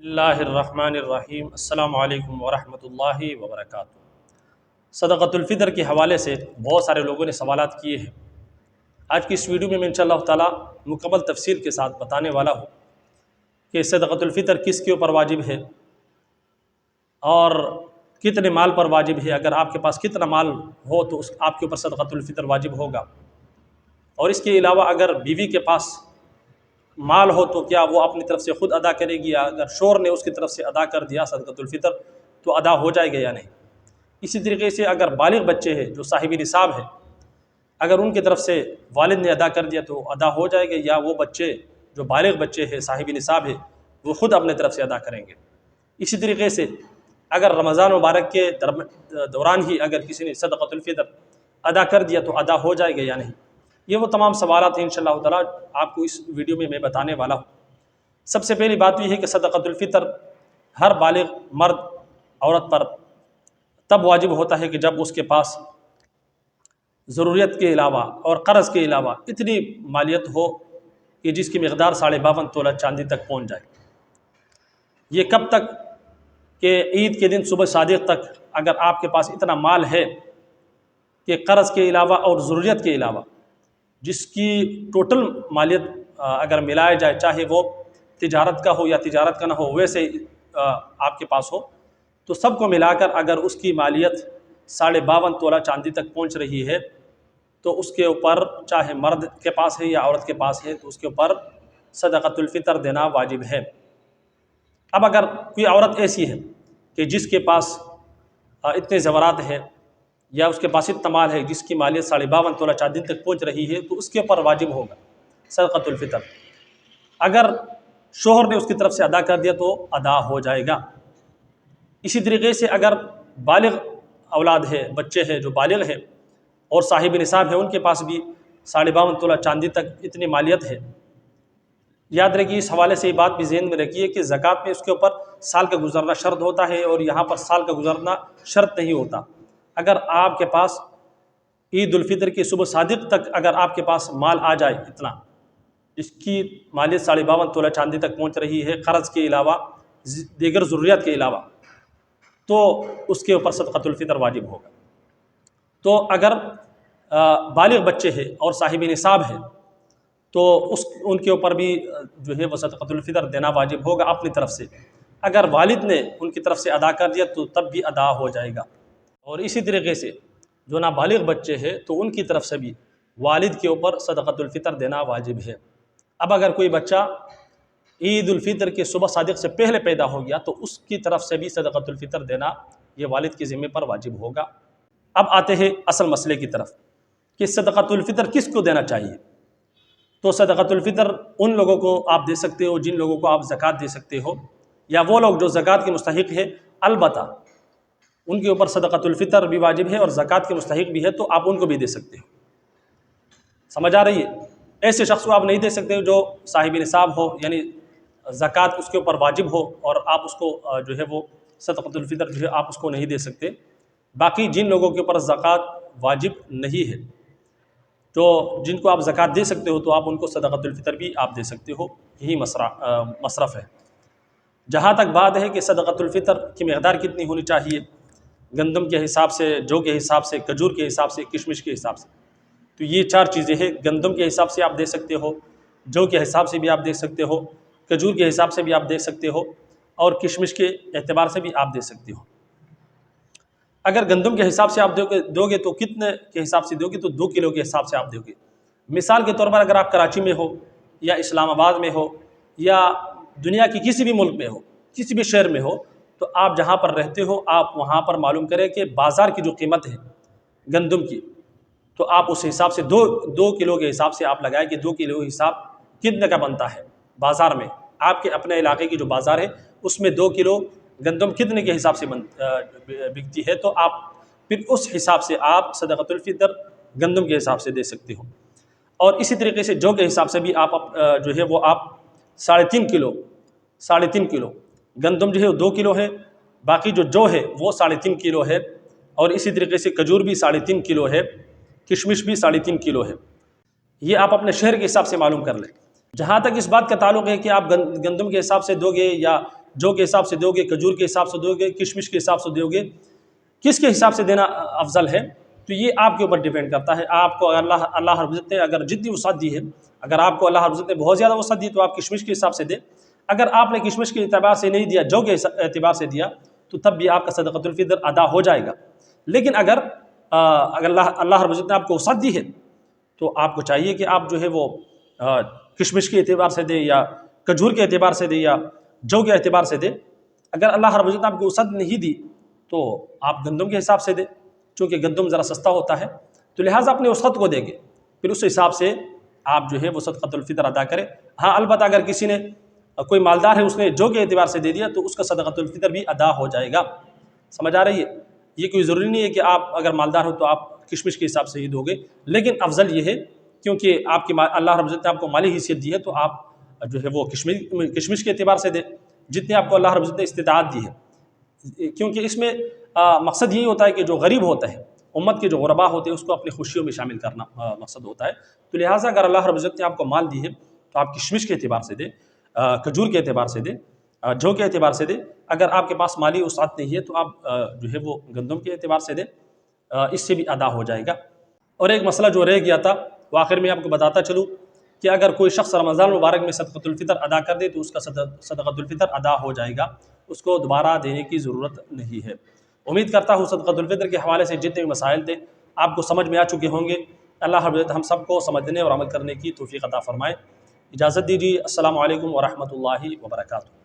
اللہ الرحمن الرحیم السلام علیکم ورحمۃ اللہ وبرکاتہ۔ صدقۃ الفطر کے حوالے سے بہت سارے لوگوں نے سوالات کیے ہیں۔ آج کی اس ویڈیو میں انشاءاللہ تعالی مکمل تفصیل کے ساتھ بتانے والا ہوں کہ صدقۃ الفطر کس کے اوپر واجب ہے اور کتنے مال پر واجب ہے۔ اگر آپ کے پاس کتنا مال ہو تو آپ کے اوپر صدقۃ الفطر واجب ہوگا، اور اس کے علاوہ اگر بیوی کے پاس مال ہو تو کیا وہ اپنی طرف سے خود ادا کرے گی، یا اگر شوہر نے اس کی طرف سے ادا کر دیا صدقۃ الفطر تو ادا ہو جائے گا یا نہیں۔ اسی طریقے سے اگر بالغ بچے ہیں جو صاحب نصاب ہے، اگر ان کی طرف سے والد نے ادا کر دیا تو ادا ہو جائے گا، یا وہ بچے جو بالغ بچے ہیں صاحب نصاب ہے وہ خود اپنے طرف سے ادا کریں گے۔ اسی طریقے سے اگر رمضان مبارک کے دوران ہی اگر کسی نے صدقۃ الفطر ادا کر دیا تو ادا ہو جائے گا یا نہیں۔ یہ وہ تمام سوالات ہیں انشاءاللہ تعالی آپ کو اس ویڈیو میں بتانے والا ہوں۔ سب سے پہلی بات یہ ہے کہ صدقۃ الفطر ہر بالغ مرد عورت پر تب واجب ہوتا ہے کہ جب اس کے پاس ضروریت کے علاوہ اور قرض کے علاوہ اتنی مالیت ہو کہ جس کی مقدار 52.5 تولہ چاندی تک پہنچ جائے۔ یہ کب تک؟ کہ عید کے دن صبح صادق تک اگر آپ کے پاس اتنا مال ہے کہ قرض کے علاوہ اور ضروریت کے علاوہ جس کی ٹوٹل مالیت اگر ملایا جائے، چاہے وہ تجارت کا ہو یا تجارت کا نہ ہو، ویسے آپ کے پاس ہو تو سب کو ملا کر اگر اس کی مالیت 52.5 تولہ چاندی تک پہنچ رہی ہے تو اس کے اوپر، چاہے مرد کے پاس ہے یا عورت کے پاس ہے، تو اس کے اوپر صدقۃ الفطر دینا واجب ہے۔ اب اگر کوئی عورت ایسی ہے کہ جس کے پاس اتنے زیورات ہیں یا اس کے پاس اتنا مال ہے جس کی مالیت 52.5 تولہ چاندی تک پہنچ رہی ہے تو اس کے اوپر واجب ہوگا صدقۃ الفطر۔ اگر شوہر نے اس کی طرف سے ادا کر دیا تو ادا ہو جائے گا۔ اسی طریقے سے اگر بالغ اولاد ہے، بچے ہیں جو بالغ ہیں اور صاحب نصاب ہے، ان کے پاس بھی 52.5 تولہ چاندی تک اتنی مالیت ہے، یاد رکھیے اس حوالے سے یہ بات بھی ذہن میں رکھیے کہ زکوٰۃ میں اس کے اوپر سال کا گزرنا شرط ہوتا ہے، اور یہاں پر سال کا گزرنا شرط نہیں ہوتا۔ اگر آپ کے پاس عید الفطر کی صبح صادق تک اگر آپ کے پاس مال آ جائے اتنا جس کی مالیت 52.5 تولہ چاندی تک پہنچ رہی ہے، قرض کے علاوہ دیگر ضروریات کے علاوہ، تو اس کے اوپر صدقۃ الفطر واجب ہوگا۔ تو اگر بالغ بچے ہیں اور صاحب نصاب ہے تو ان کے اوپر بھی جو ہے وہ صدقۃ الفطر دینا واجب ہوگا اپنی طرف سے۔ اگر والد نے ان کی طرف سے ادا کر دیا تو تب بھی ادا ہو جائے گا۔ اور اسی طریقے سے جو نابالغ بچے ہیں تو ان کی طرف سے بھی والد کے اوپر صدقۃ الفطر دینا واجب ہے۔ اب اگر کوئی بچہ عید الفطر کے صبح صادق سے پہلے پیدا ہو گیا تو اس کی طرف سے بھی صدقۃ الفطر دینا یہ والد کے ذمہ پر واجب ہوگا۔ اب آتے ہیں اصل مسئلے کی طرف کہ صدقۃ الفطر کس کو دینا چاہیے۔ تو صدقۃ الفطر ان لوگوں کو آپ دے سکتے ہو جن لوگوں کو آپ زکوٰۃ دے سکتے ہو، یا وہ لوگ جو زکوٰۃ کے مستحق ہے، البتہ ان کے اوپر صدقۃ الفطر بھی واجب ہے اور زکوٰۃ کے مستحق بھی ہے تو آپ ان کو بھی دے سکتے ہو۔ سمجھ آ رہی ہے؟ ایسے شخص کو آپ نہیں دے سکتے جو صاحب نصاب ہو، یعنی زکوٰۃ اس کے اوپر واجب ہو، اور آپ اس کو جو ہے وہ صدقۃ الفطر جو ہے آپ اس کو نہیں دے سکتے۔ باقی جن لوگوں کے اوپر زکوٰۃ واجب نہیں ہے تو جن کو آپ زکوٰۃ دے سکتے ہو تو آپ ان کو صدقۃ الفطر بھی آپ دے سکتے ہو، یہی مصرف ہے۔ جہاں تک بات ہے کہ صدقۃ الفطر کی مقدار کتنی ہونی چاہیے، گندم کے حساب سے، جو کے حساب سے، کھجور کے حساب سے، کشمش کے حساب سے، تو یہ 4 چیزیں ہیں۔ گندم کے حساب سے آپ دے سکتے ہو، جو کے حساب سے بھی آپ دے سکتے ہو، کھجور کے حساب سے بھی آپ دے سکتے ہو، اور کشمش کے اعتبار سے بھی آپ دے سکتے ہو۔ اگر گندم کے حساب سے آپ دو گے تو کتنے کے حساب سے دو گے؟ تو 2 کلو کے حساب سے آپ دو گے۔ مثال کے طور پر اگر آپ کراچی میں ہو یا اسلام آباد میں ہو یا دنیا کی کسی بھی ملک میں ہو، کسی بھی شہر میں ہو، تو آپ جہاں پر رہتے ہو آپ وہاں پر معلوم کریں کہ بازار کی جو قیمت ہے گندم کی، تو آپ اس حساب سے 2 کلو کے حساب سے آپ لگائیں کہ 2 کلو حساب کتنے کا بنتا ہے بازار میں۔ آپ کے اپنے علاقے کی جو بازار ہے اس میں 2 کلو گندم کتنے کے حساب سے بکتی ہے، تو آپ پھر اس حساب سے آپ صدقۃ الفطر گندم کے حساب سے دے سکتے ہو۔ اور اسی طریقے سے جو کے حساب سے بھی آپ جو ہے وہ آپ 3.5 کلو گندم جو ہے 2 کلو ہے، باقی جو ہے وہ 3.5 کلو ہے، اور اسی طریقے سے کھجور بھی 3.5 کلو ہے، کشمش بھی 3.5 کلو ہے۔ یہ آپ اپنے شہر کے حساب سے معلوم کر لیں۔ جہاں تک اس بات کا تعلق ہے کہ آپ گندم کے حساب سے دو گے یا جو کے حساب سے دو گے، کھجور کے حساب سے دو گے، کشمش کے حساب سے دو گے، کس کے حساب سے دینا افضل ہے، تو یہ آپ کے اوپر ڈیپینڈ کرتا ہے۔ آپ کو اللہ رب العزت نے اگر جتنی وسعت دی ہے، اگر آپ کو اللہ رب العزت نے بہت زیادہ وسعت دی تو آپ کشمش کے حساب سے دیں، اگر آپ نے کشمش کے اعتبار سے نہیں دیا، جو کے اعتبار سے دیا، تو تب بھی آپ کا صدقۃ الفطر ادا ہو جائے گا۔ لیکن اگر اللہ رب العزت نے آپ کو وسعت دی ہے تو آپ کو چاہیے کہ آپ جو ہے وہ کشمش کے اعتبار سے دیں یا کھجور کے اعتبار سے دیں یا جو کے اعتبار سے دیں۔ اگر اللہ رب العزت نے آپ کو وسعت نہیں دی تو آپ گندم کے حساب سے دیں، چونکہ گندم ذرا سستا ہوتا ہے، تو لہٰذا اپنے وسعت کو دیں گے، پھر اس حساب سے آپ جو ہے وہ صدقۃ الفطر ادا کریں۔ ہاں البتہ اگر کسی نے کوئی مالدار ہے، اس نے جو کے اعتبار سے دے دیا تو اس کا صدقۃ الفطر بھی ادا ہو جائے گا۔ سمجھ آ رہی ہے؟ یہ کوئی ضروری نہیں ہے کہ آپ اگر مالدار ہو تو آپ کشمش کے حساب سے ہی دو گے، لیکن افضل یہ ہے کیونکہ آپ کی اللہ رب العزت نے آپ کو مالی حیثیت دی ہے تو آپ جو ہے وہ کشمش کے اعتبار سے دیں جتنے آپ کو اللہ رب العزت نے استطاعت دی ہے، کیونکہ اس میں مقصد یہی ہوتا ہے کہ جو غریب ہوتا ہے، امت کے جو غربا ہوتے ہیں، اس کو اپنی خوشیوں میں شامل کرنا مقصد ہوتا ہے۔ تو لہٰذا اگر اللہ رب العزت نے آپ کو مال دی ہے تو آپ کشمش کے اعتبار سے دیں، کھجور کے اعتبار سے دیں، جو کے اعتبار سے دیں۔ اگر آپ کے پاس مالی وسعت نہیں ہے تو آپ جو ہے وہ گندم کے اعتبار سے دیں، اس سے بھی ادا ہو جائے گا۔ اور ایک مسئلہ جو رہ گیا تھا وہ آخر میں آپ کو بتاتا چلوں کہ اگر کوئی شخص رمضان المبارک میں صدقۃ الفطر ادا کر دے تو اس کا صدقۃ الفطر ادا ہو جائے گا، اس کو دوبارہ دینے کی ضرورت نہیں ہے۔ امید کرتا ہوں صدقۃ الفطر کے حوالے سے جتنے بھی مسائل تھے آپ کو سمجھ میں آ چکے ہوں گے۔ اللہ رب العزت ہم سب کو سمجھنے اور عمل کرنے کی توفیق عطا فرمائے۔ اجازت دیجیے، السلام علیکم ورحمۃ اللہ وبرکاتہ۔